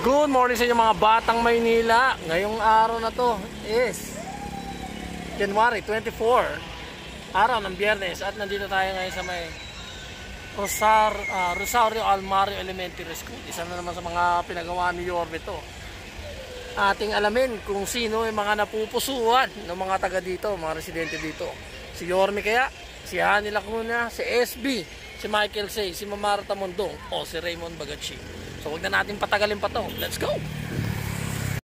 Good morning sa inyo mga batang Maynila. Ngayong araw na to is January 24, araw ng Biyernes, at nandito tayo ngayon sa may Rosario Almario Elementary School. Isa na naman sa mga pinagawa ni Yorme to. Ating alamin kung sino yung mga napupusuan ng mga taga dito, mga residente dito. Si Yorme kaya, si Hani Lacuna, si SB, si Michael Say, si Mamarta Mondong, o si Raymond Bagachi. So huwag na natin patagalin pa to. Let's go!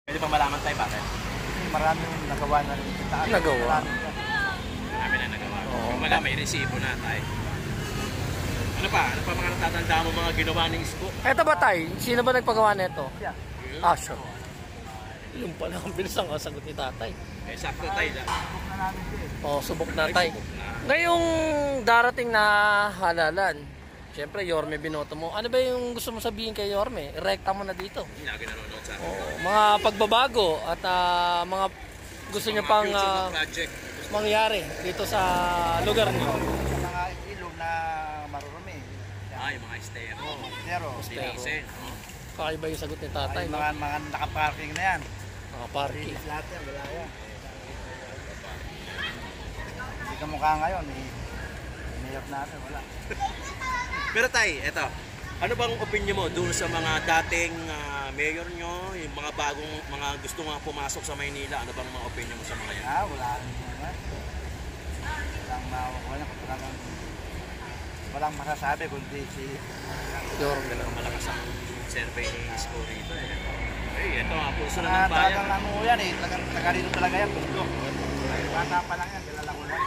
Pwede pa malaman tayo bakit? Maraming nagawa na rin. Nagawa? Marami na nagawa. Kung wala, may resibo na tayo. Ano pa mga natatanda mo mga ginawa ng isko? Eto ba tayo? Sino ba nagpagawa nito? Yeah. Ah, sure. Yung pala ang bilis ang sagot ni tatay. Eh, sakto tayo lang. Subok na tayo. Ngayong darating na halalan, siyempre, Yorme binoto mo. Ano ba yung gusto mo sabihin kay Yorme? Rekta mo na dito. Lagi nanonood sa akin. Mga pagbabago at mga gusto niya pang mangyari dito sa lugar niyo. Sa mga ilog na marurumi. Yung mga estero. Estero. Kakaiba yung sagot ni tatay. Mga nakaparking na yan. Mga parking. Lahat yan, wala yan. Hindi ka mukha ngayon eh. Mayroon natin, wala. Pero tay, eto. Ano bang opinion mo doon sa mga dating mayor nyo, yung mga bagong, mga gusto nga pumasok sa Maynila? Ano bang mga opinion mo sa mga yan? Wala naman. Walang masasabi kundi si Yorme lang. Malakas ang survey ni Isko rito eh. Ay, eto nga, puso na ng bayan. Talagang ano yan eh. Taga rito talaga yan. Bata pa lang yan, kilala ko lang.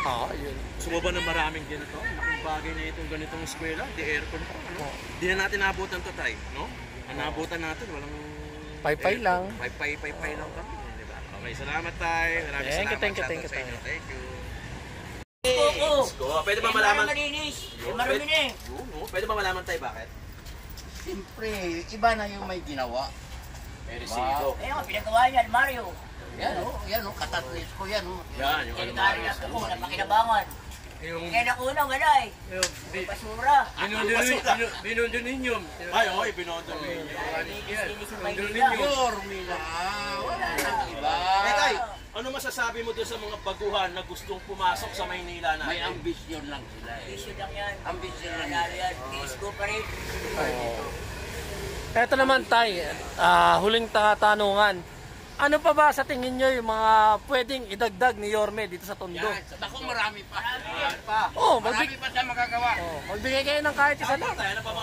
Yun. Sumaba ng maraming ganito. Laking bagay na itong ganitong eskwela. Di aircon pa. Ano? Di na natin nabutan to tayo. No? Ang nabutan natin, walang... Pay-pay lang. Pay-pay lang kami. Diba? Okay, salamat tayo. Maraming salamat. Thank you. Thank you. Isko. Pwede ba malaman? Malinis. Marumi na eh. Pwede ba malaman tayo bakit? Siyempre, iba na yung may ginawa. May resibo. Ayun, pinagawa niya, Mario. Yan o, katatlis ko yan o. Yan, yung Kaya gano'n na ako, napakinabangan. Kaya nakunang wala eh. Basura. Binondo ninyo. Ay, okay, binondo ninyo. Yorme na, wala nang iba. Tay, ano masasabi mo doon sa mga baguhan na gustong pumasok sa Maynila na? May ambisyon lang sila eh. Issue lang yan. Ambisyon lang Lalo yan. Isko pa rin. Eto naman tayo, huling tanungan. Ano pa ba sa tingin nyo yung mga pwedeng idagdag ni Yorme dito sa Tondo? Ako marami pa. Marami pa siya magagawa. Magbigay kayo ng kahit isa lang. Ano pa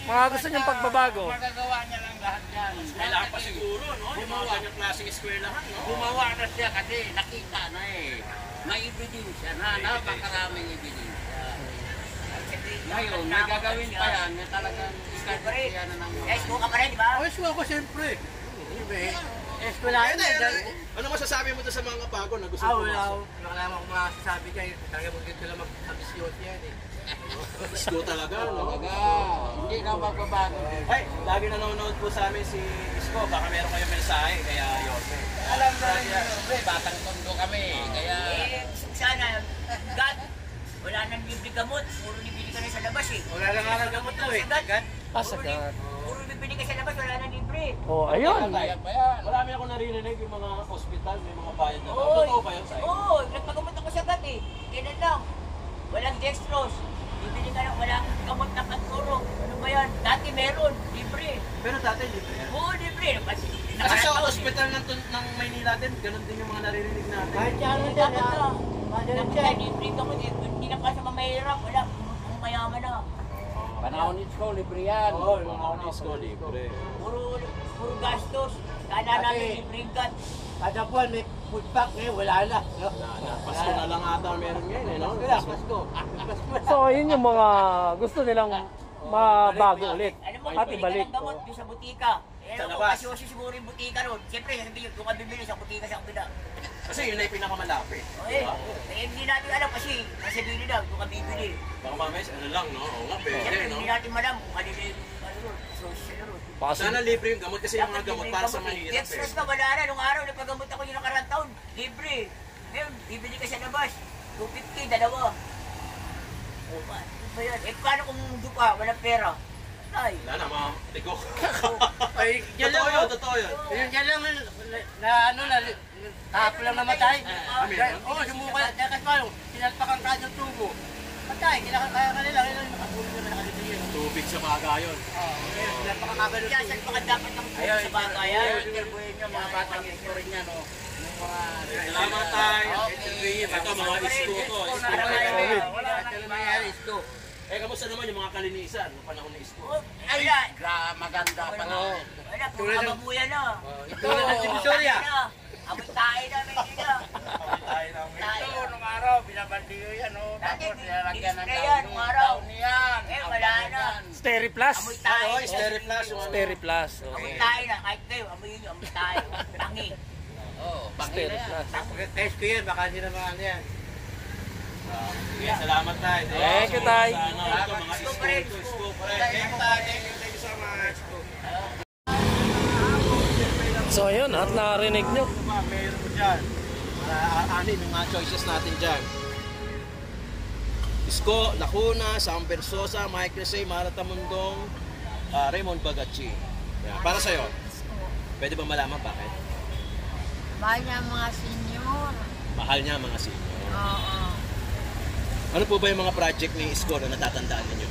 Mga gusto niyong pagbabago. Magagawa niya lang lahat yan. kailangan pa siguro, no? Yung mga ganyang klaseng eskwelahan, no? Gumawa na siya kasi nakita na eh. May ebidensya na, napakaraming ebidensya. Ngayon, may gagawin pa yan na talagang ikadikya na ng mga. Isko ka pa rin, di ba? Isko ako siyempre. Esko na Ano masasabi mo doon sa mga bago na gusto pumasok? Wala naman akong masasabi kayo. Talaga magdito lang mag-ambisyon yan eh. Isko talaga, no? Hindi ka magbabago. Ay, lagi nanonood po sa amin si Isko. Baka meron kayong mensahe, kaya Yorme. Alam na rin yun, batang Tondo kami. Kaya Sana, God, wala nang bibili gamot. Puro bibili ka na sa labas eh. Wala lang nga ng gamot to eh. Pasagat. Puro bibili ka sa labas, wala nang libre. Ayun. bayad pa yan. Marami ako narinig yung mga hospital, may mga bayad na. Oy. Totoo ba yun sa'yo? Oo, nagpagamot ako sa God eh. Kailan lang. Walang dextrose. Bibili ka lang, walang gamot na panturo. Ano ba yan? Dati meron, libre. Pero dati libre yan. Oo, libre. Kasi sa hospital ng Maynila din, ganun din yung mga naririnig natin. Kahit yan na dyan, ha? Libre ka mo, hindi na pa sa mamahirap. Wala, ang mayaman na. Panahon ni Isko, libre yan. Oo, yung mga Isko libre. Puro gastos. Sana namin libre God. Kada buwan may food pack ngayon, wala na. Pasko na lang ata meron ngayon, eh, no? Pasko. So, yun yung mga gusto nilang mabago ulit. Alam mo, At bibili ibalik. ka ng gamot doon sa butika. Sa Alam mo, labas. kasi siguro yung butika ron. Siyempre, hindi doon ka bibili sa butika sa kabila. Kasi yun na yung pinakamalapit. Okay, hindi natin alam kasi nasa gilid na, doon ka bibili. Baka mamaya, ano lang, no? Oo nga, pwede, Siyempre, no? hindi natin malam kung kanina yung ano ron, social ron. Sana libre yung gamot kasi yung mga gamot para sa mahirap, eh. Dextrose ka, wala na. Nung araw, nagpagamot ako yung nakarang taon, libre. Ngayon, bibili ka sa labas. 250, dalawa. O ba? Ano ba yan? Eh, paano kung dupa, walang pera? Ay. Wala na, mga tigo. Ay, totoo yun. Yun yan lang, na ano, kahapon lang namatay. Oo, sumukay. Kasi paano, sinalpakan ka ng tubo. Patay, kaya kanila, kailan nakatulog na nakalitin. Tubig sa baga yun. Sinalpakan ka ng Kaya saan pa ka dapat ng tulong sa bata yan? Interviewin nyo mga batang story niya, no? Yung mga... Salamat tayo. Ito mga isko to. Wala nang nangyayari, isko. Eh, kamusta naman yung mga kalinisan ng panahon ni isko? Wala. Maganda pa na. Wala, puro kababuyan na. Ito, si Visoria. Abot tayo namin dito. Ito, nung araw, binabandiyo yan, no? Tapos nilalagyan ng Display yan, nung araw. daon yan. Eh, wala na. Steri Plus. Amoy tayo. Oh, Steriplas yung ano. Steri Plus. Amoy tayo na. Kahit kayo, amoy nyo, amoy tayo. Tangi. Oo, bangin Steri na yan. Plus. Test ko yan, baka hindi naman ano yan. Sige, salamat tayo. Thank you, Tay. Ano, ito mga isko to, isko pa rin. Thank you, Tay. Thank you so much. So ayun, at narinig nyo. Mayor mo dyan. Anin yung mga choices natin dyan. Isko, Lacuna, Sam Versosa, Mike Resay, Marata Mundong, Raymond Bagachi. Yan. Para sa'yo, pwede ba malaman bakit? Mahal niya ang mga senior. Mahal niya ang mga senior. Oo. Ano po ba yung mga project ni Isko na natatandaan ninyo?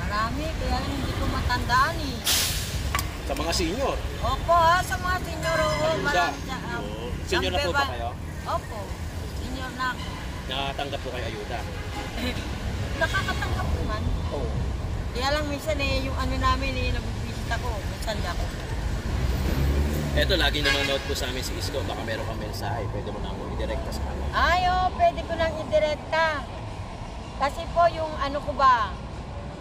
Marami, kaya lang hindi ko matandaan eh. Sa mga senior? Opo sa mga senior, oo. Ayuda. Marami siya. Oo. Senior na po ba kayo? Opo, senior na ako. Nakatanggap po kayo ayuda? Nakakatanggap naman. Oh. Kaya lang minsan yung ano namin nabibisita ko, minsan di ako. Eto, lagi nanonood po sa amin si Isko. Baka meron kang mensahe. Pwede mo na mo i-directa sa kanya. Pwede ko nang idirekta. Kasi po yung ano ko ba,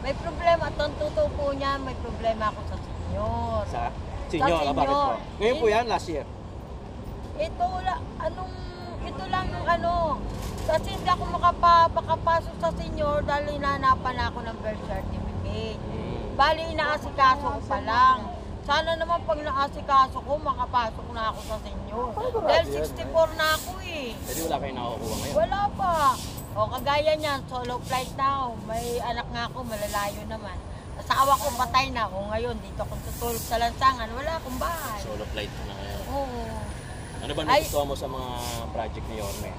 may problema. Ang totoo po niya, may problema ako sa senior. Sa senior? Sa Bakit po? senior. Ngayon po yan, last year. Ito lang ang ano. Kasi hindi ako makapasok sa senior dahil hinahanapan ako ng birth certificate. Bali, inaasikaso ko pa lang. Sana naman pag naasikaso ko, makapasok na ako sa senior. Dahil 64 na ako eh. Pwede wala kayo nakukuha ngayon. Wala pa. O kagaya niyan, solo flight na ako. May anak nga ako, malalayo naman. Asawa ko patay na ako ngayon. Dito akong tutulog sa lansangan. Wala akong bahay. Solo flight na ngayon. Oo. Ano ba Ay. nagustuhan mo sa mga project ni Yorme?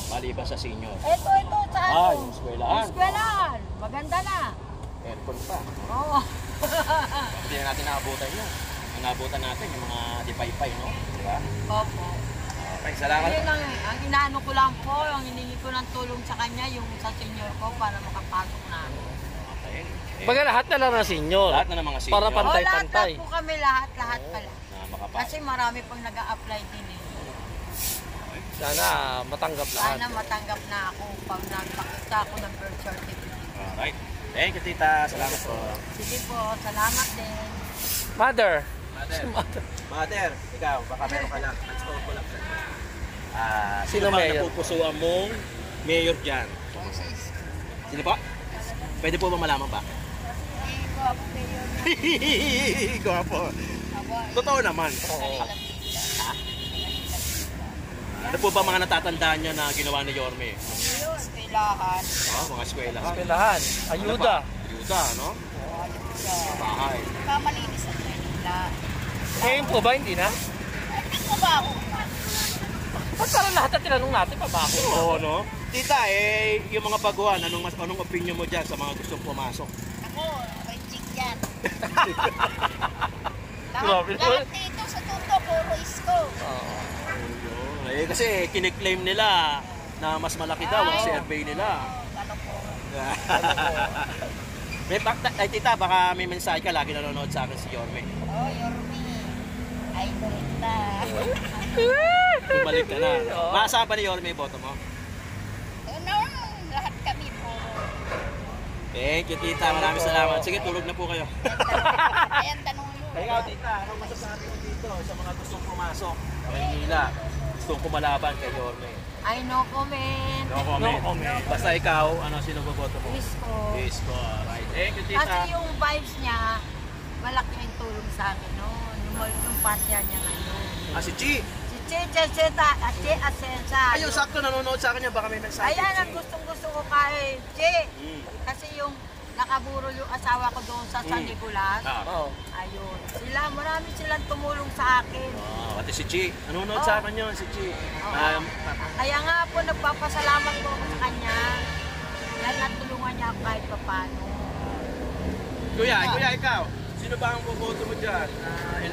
Maliban sa senior. Ito, sa ano? Yung eskwelahan. Eskwelahan. Maganda na. Aircon pa. Oo. Hindi na natin naabutan yun. Ang naabutan natin yung mga dipay-pay, no? Diba? Opo. Okay, salamat. Ayun lang eh. Ang inaano ko lang po, ang hiningi ko ng tulong sa kanya, yung sa senior ko para makapasok na ako. Okay. Baga lahat na lang ng senior. Lahat na ng mga senior Para O pantay-pantay. lahat po kami, lahat pala. na makapasok. Kasi marami pang nag-a-apply din eh. Sana matanggap lahat. Sana matanggap na ako pag nagpakita ako ng birth certificate. Alright. Thank you, tita. Salamat po. Sige po, salamat din. Mother. Mother, ikaw, baka meron ka lang. Nag-store ko lang. Sino ba mayor? napupusuan mong mayor dyan? Sino pa? Pwede po ba malaman ba? Gwapo. Totoo naman. Oo. Ano po ba mga natatandaan niya na ginawa ni Yorme? Eskwelahan. Mga eskwelahan. Eskwelahan. Ayuda. Ayuda, no? Sa bahay. Pamalinis ang Manila. Ngayon po ba hindi na? Ano ba ako? Ba't parang lahat na tinanong natin pabako? Oo, no? Tita, yung mga baguhan, anong opinion mo dyan sa mga gustong pumasok? Ako, reject yan. Grabe naman. dito sa tuto, puro isko. Kasi kiniklaim nila na mas malaki daw ang survey nila. Tita, baka may mensahe ka, lagi nanonood sa akin si Yorme. Oh, Yorme. Idol kita. Bumalik ka na. Maasahan pa ni Yorme yung boto mo? Ano, lahat kami puro. Thank you, tita. Maraming salamat. Sige, tulog na po kayo. Ayan, tanong mo. Ikaw, tita, anong masasabi mo dito sa mga gustong pumasok sa Maynila? Gustong kumalaban kay Yorme? I no comment. No comment. Basta ikaw, sino boboto mo? Isko. Isko. Right. Thank you, tita. Kasi yung vibes niya, malaki yung tulong sa akin noon. Yung partner niya ngayon. Si Chi. Si Che Asensa. Ayun, sakto nanonood sa akin yan. Baka may mensahe. Ayan ang gustong-gusto ko kay Che. Kasi yung nakaburol yung asawa ko doon sa San Nicolas. Oo. Ayun. Marami silang tumulong sa akin. Pati si Chi. Nanonood sa akin yun, si Chi. Kaya nga po, nagpapasalamat po ako sa kanya. Dahil natulungan niya ako kahit paano. Kuya, ikaw. Sino ba ang boboto mo dyan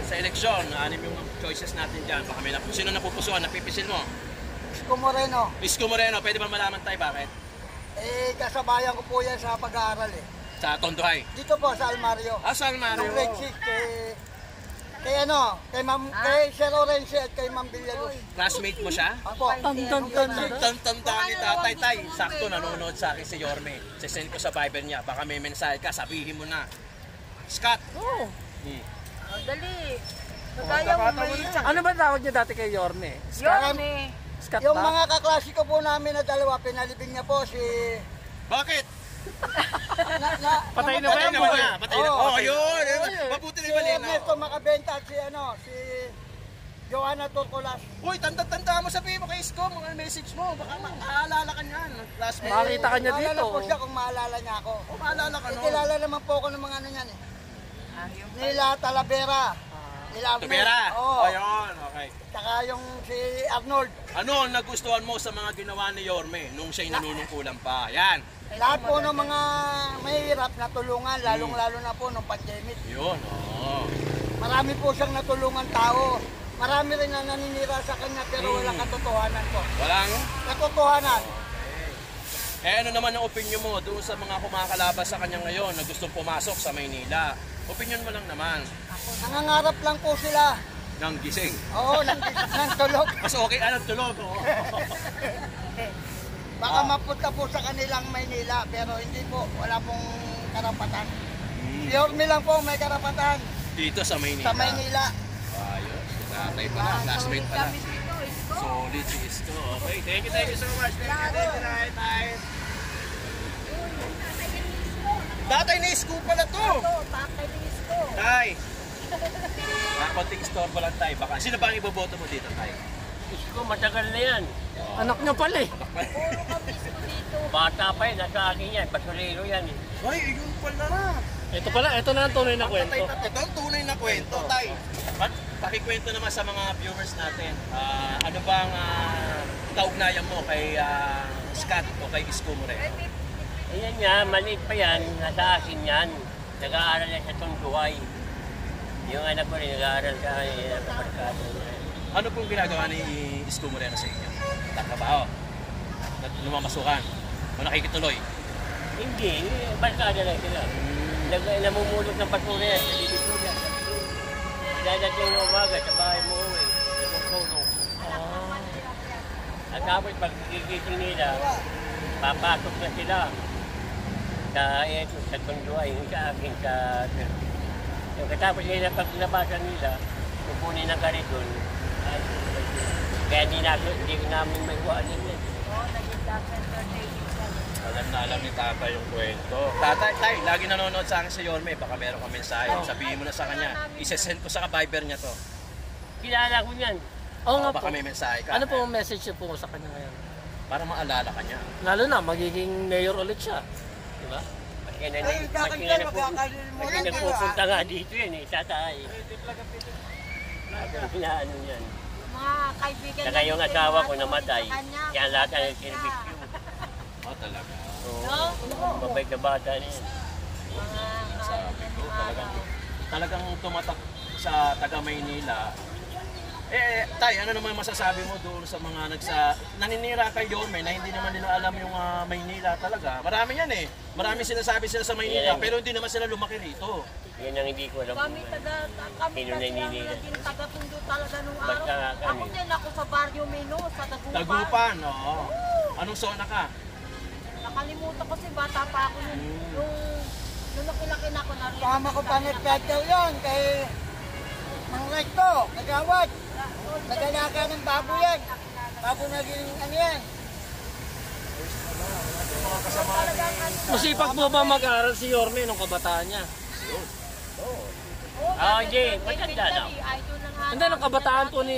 sa eleksyon? Anim yung choices natin dyan. Baka may sino napupusuan, napipisil mo? Isko Moreno. Isko Moreno, pwede ba malaman tayo bakit? Kasabayan ko po yan sa pag-aaral Sa Tondo High. Dito po sa Almario. Saan Mario? Ng grade 6 kay Sir Orense at kay Ma'am Villaluz. Classmate mo siya? Apo. Tanda ni tatay tay. Sakto nanonood sa akin si Yorme. Sisend ko sa Viber niya. Baka may mensahe ka, sabihin mo na. Scott. Oo. Dali. Kaya mo may Ano ba tawag niya dati kay Yorme? Yorme. Scott Yung ba? mga kaklase ko po namin na dalawa, pinalibing niya po si... Bakit? Patay na ba yan, boy? Patay na. Oh, yun. Mabuti na Si yung malinaw. Ernesto Macabenta at si Joanna Torcolas. Uy, tanda-tanda mo, sabihin mo kay Isko, mga message mo. Baka maalala ka niyan. Classmate. Makita ka niya dito. Maalala po siya kung maalala niya ako. Maalala ka no? Kilala naman po ako ng mga ano niyan Nila Talavera. Nila Arnold. Tubera. Oo. Oh, yun. Okay. Tsaka yung si Arnold. Ano ang nagustuhan mo sa mga ginawa ni Yorme nung siya'y nanunungkulan pa? Yan. Lahat po ng mga mahirap na tulungan, lalong-lalo na po nung pandemic. Yun. Oh. Marami po siyang natulungan tao. Marami rin na naninira sa kanya pero walang katotohanan po. Walang? Katotohanan. Ano naman ang opinion mo doon sa mga kumakalabas sa kanya ngayon na gustong pumasok sa Maynila? Opinion mo lang naman. Nangangarap lang po sila. Ng gising. Oo, ng tulog. Mas okay ang tulog. Oh. Baka mapunta po sa kanilang Maynila pero hindi po, wala pong karapatan. Si Yorme lang po may karapatan Dito sa Maynila. sa Maynila. Ayos. Tatay pala. Classmate pala. Kami dito, Isko. Solid si Isko. Okay, thank you so much. Thank you, Tay. Tatay ni Isko pala to. Tatay ni Isko. Tay. Konting store ko lang, Tay. Baka, sino ba ang iboboto mo dito, Tay? Isko, matagal na yan. Anak niya pala eh. Puro kami Isko dito. Bata pa yan, nasa akin yan. Basurero yan eh. Ay, yun pala. Ito pala, ito na ang tunay na kwento. Ito ang tunay na kwento, Tay. Pakikwento naman sa mga viewers natin. Ano bang kaugnayan mo kay Scott o kay Isko Moreno? Ayan nga, maliit pa yan. Nasa akin yan. Nag-aaral na sa Tunduay. Yung anak ko rin nag-aaral sa barkada. Ano pong ginagawa ni Isko Moreno sa inyo? Nagtrabaho? Lumamasukan? O nakikituloy? Hindi, barkada lang sila. Namumulot ng basura yan sa Divisoria. Dadating na umaga sa bahay mo uwi. Nagpupulong. At tapos pag gigising nila, papasok na sila sa Tunduay, yung sa akin sa... Yung katapos nila pag nabasan nila, pupunin ng kariton. Kaya hindi namin may kuhanin yan. Oo, naging doctor Alam na alam ni Tata yung kwento. Tatay, Tay, lagi nanonood sa akin si Yorme. Baka meron ka mensahe. Sabihin mo na sa kanya. Isesend ko sa Viber niya to. Kilala ko yan. Oo nga po. Baka may mensahe ka. Ano po ang message niyo po sa kanya ngayon? Para maalala ka niya. Lalo na, magiging mayor ulit siya. Diba? Kasi nagpupunta nga dito yan eh, tatay. Ako pinaano yan. Mga kaibigan Saka yung namin, asawa ko mga namatay. tumulong sa kanya. Kaya lahat na Kaya yung servisyo. Talaga. No? Mabait na bata na yan. Sabi ko, talagang tumatak sa taga Maynila. Tay, ano naman masasabi mo doon sa mga naninira kay Yorme na hindi naman nila alam yung Maynila talaga? Marami yan eh. Marami sinasabi sila sa Maynila pero hindi naman sila lumaki rito. Yan ang hindi ko alam. Kami Sino kasi ang naninira? naging taga-pundo talaga nung Basta araw. kami. Ako din ako sa Barrio Mino, sa Dagupan. Dagupan, oo. Anong zona ka? Nakalimutan ko kasi bata pa ako nung nakilaki na ako na rin. Tama ko pangit daw yun kay Mang Recto, nagawad. Nagalaka ng babo yan. Babo naging ano yan. Masipag mo ba mag-aaral si Yorme nung kabataan niya? Hindi. Maganda na. Hindi, nung kabataan po ni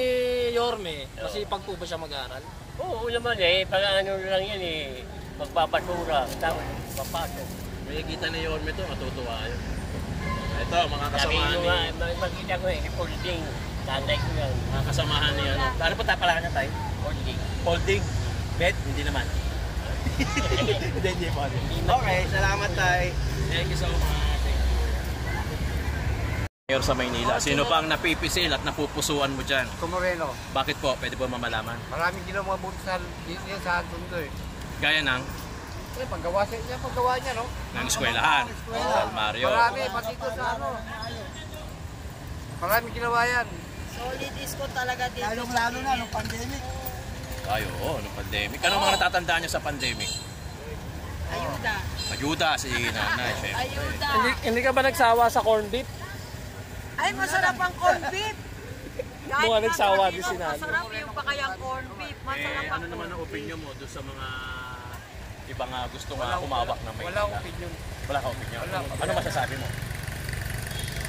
Yorme, masipag po ba siya mag-aaral? Oo naman eh. Pag ano lang yan eh. Magpapasura. Tapos papasok. Makikita ni Yorme to, matutuwa yun. Ito, mga Sabi kasamahan ko ni... nga, makita ko eh, folding. Tatay ko yan. Mga kasamahan ni ano. Ano po pala niya tayo? Folding. Holding. Bet? Hindi naman. Hindi po. Okay, salamat tayo. Thank you so much. Mayor sa Maynila, sino pa ang napipisil at napupusuan mo dyan? Moreno, Bakit po? Pwede po mamalaman. maraming ginawa mabuti sa Tondo eh. Gaya ng Paggawa niya, no? ng eskwelahan. Sal Mario. Marami, pati ito sa ano. Maraming ginawa yan. Solid isko talaga dito. Lalo na, nung pandemic. Ay, oo, nung pandemic. Ano mga natatandaan niyo sa pandemic? Ayuda. Ayuda si nanay, syempre. Ayuda. Hindi ka ba nagsawa sa corn beef? Ay, masarap ang corn beef. Kahit Mga nagsawa din si masarap, Nanay. masarap yung pa kaya corn beef. Masarap ang Ano naman ang corn beef. opinion mo doon sa mga ibang gusto nga humawak ng Maynila? Wala akong opinion. Wala kang opinion? Wala. Ano masasabi mo?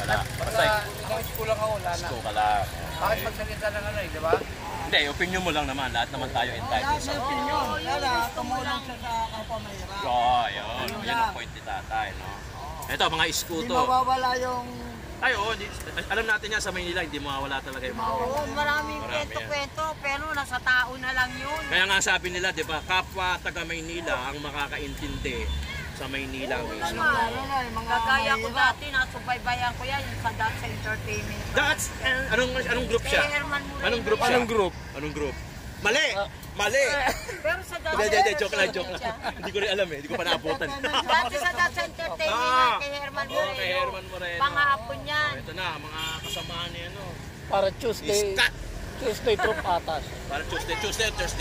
Wala. Basta Ako, school lang ako, wala na. gusto ka lang. Bakit magsalita ng ano eh, di ba? Hindi, opinion mo lang naman. Lahat naman tayo entitled sa opinion. Wala, tumulong siya sa kapwa mahirap. Oo, yun. Yan ang point ni tatay, no? Ito, mga iskuto. mawawala yung... Ay, oo. Alam natin yan sa Maynila, hindi mawawala talaga yung mga... Oo, maraming Marami kwento-kwento, pero nasa tao na lang yun. Kaya nga sabi nila, di ba, kapwa taga Maynila ang makakaintindi sa Maynila mismo. Kagaya ko dati, nasubaybayan ko yan, yung sa Dance Entertainment. That's, anong group siya? Kay Herman Moreno. Anong group siya? Anong group? Anong group? Mali! Mali! Pero sa Dance Hindi, joke lang. siya. Hindi ko rin alam eh, hindi ko pa naabutan. Dati sa Dance Entertainment Ah! kay Herman Oo, Moreno. kay Herman Moreno. Pangahapon yan. Ito na, mga kasamahan ni ano. Para Tuesday. Iskat! Tuesday troop atas. Para Tuesday.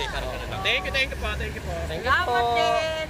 Parang ganun lang. Thank you po. Thank you Salamat po. din.